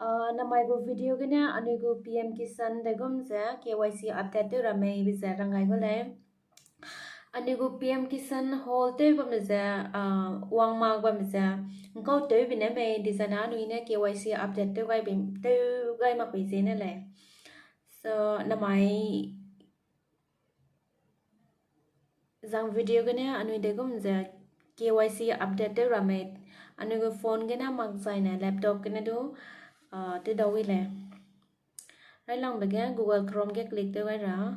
namai go video gana anu go PM Kishan dagum za KYC update to ramai bisa rangai go le anu go PM Kishan hol te go za wang ma go za ngau te bina mai disana anu ina KYC update to gai bim to gai mak bi na le so namai zang video gana anu dagum za KYC update to ramai anu go phone gana mak zai na laptop gana do tới đâu vậy nè lấy lòng về cái Google Chrome cái click tới vậy đó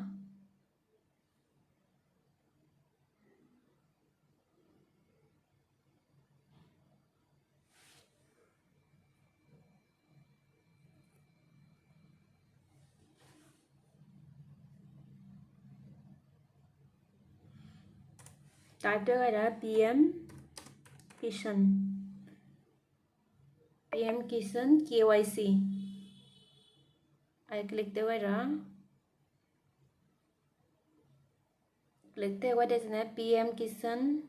type tới vậy đó PM Kishan KYC I click tới vậy đó click tới vậy đây là PM Kishan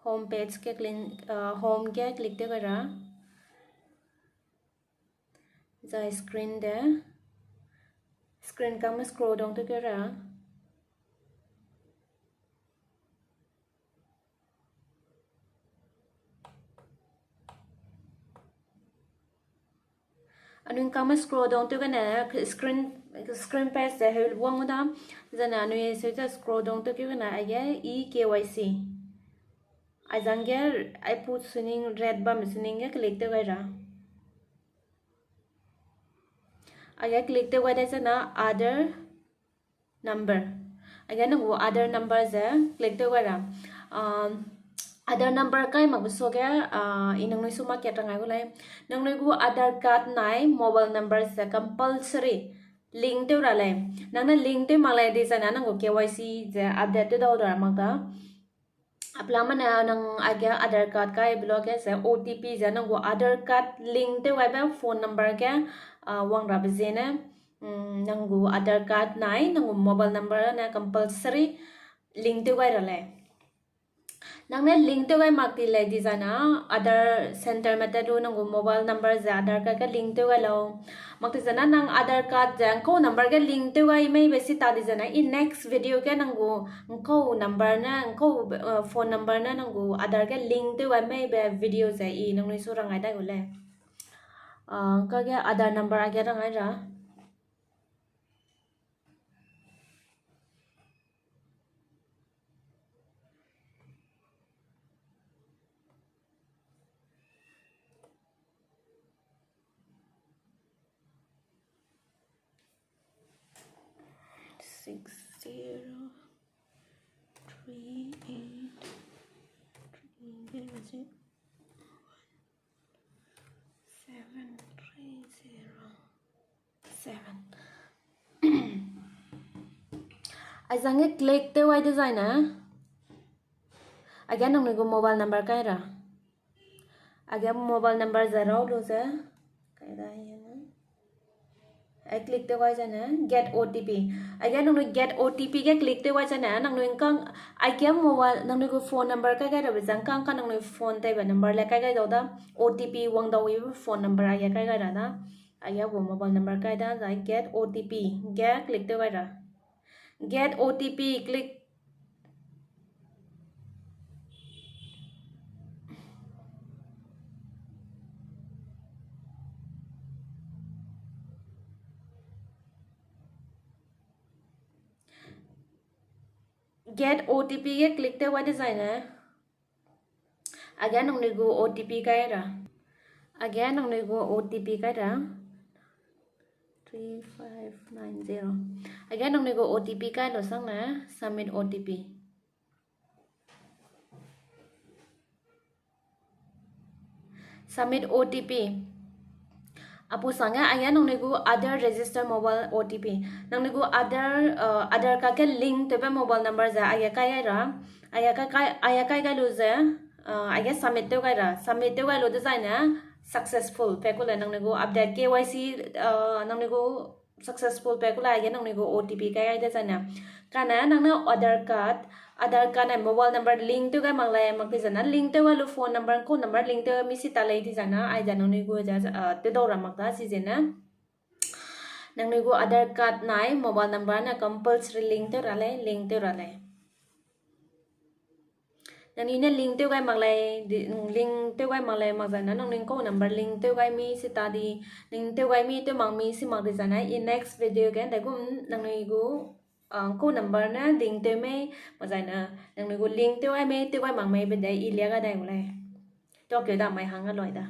homepage cái click home cái click tới vậy đó rồi screen đó screen ka scroll down tới cái đó anu kama scroll down to kana screen page da hel wang da zana anu se ta scroll down to kana aya KYC I zange I put suning red bam suning ga click to gara aya click to gara zana other number aya no other number za click to gara other number kai mak so ga inang noi suma ke tangai go lai nang noi gu Aadhaar card nai mobile number sa compulsory link te ra lai nang na link te malai de sana nang go KYC ja update te do da mak da apla mana nang aga Aadhaar card kai block sa OTP ja nang go Aadhaar card link te wa ba phone number ga wang ra bezena nang go Aadhaar card nai nang go mobile number na compulsory link te wa ra lai nang ne link to gai mak ti lai di jana other center meta do nang mobile number ja Aadhaar card ka link to gai lo mak ti jana nang Aadhaar card jang ko number ga link to gai mai besi ta di jana in next video ke nang go ko number na ko phone number na nang go Aadhaar ga link to gai mai be video ja I nang ni so rangai da go le ka ga Aadhaar number a ga rangai ra Six 0 3 8 3 7 3 0 7 I sang click te wai design again nang go mobile number kai ra again mobile number 0 do sa kai ra I click the wise and get OTP. Again, nung get OTP ke click the wise and nang nung kang I get mobile nang nung phone number ka ga da jang kang kan nung phone tai ba number la ka ga da OTP wang da wi phone number aya ka ga da na aya wo mobile number ka da I get OTP get click the wise get OTP click get OTP ke click te wa design again nang go OTP ka ra again nang go OTP ka ra 3590 again nang go OTP ka lo sang na submit OTP submit OTP apu sanga aya nang go other register mobile OTP nang go other ka ke link to be mobile number ja aya ka ra aya ka lo ja aya submit to ga ra submit to ga lo design successful pe ko la nang go update KYC nang go successful pe ko la aya nang go OTP ka aya design kana nang na Aadhaar card Aadhaar card này mobile number link to cái mang lại mặc thì zana link to cái phone number ko number link to mi si ta lấy thì zana ai zana nuôi go ja te đâu ra mặc ta si zena nang nuôi go Aadhaar card này mobile number na compulsory link to ra le nang ini link to cái mang lại link to cái mang lại mặc zana nang link ko number link to cái mi si ta di link to cái mi to mang mi si mặc thì zana in next video cái đại cũng nang nuôi go cô number na link tới mấy mà giải na đang nói link tới ai mấy tới ai mang mấy bên đấy ilia cái đây một này cho kiểu đảm mày hàng cái loại đó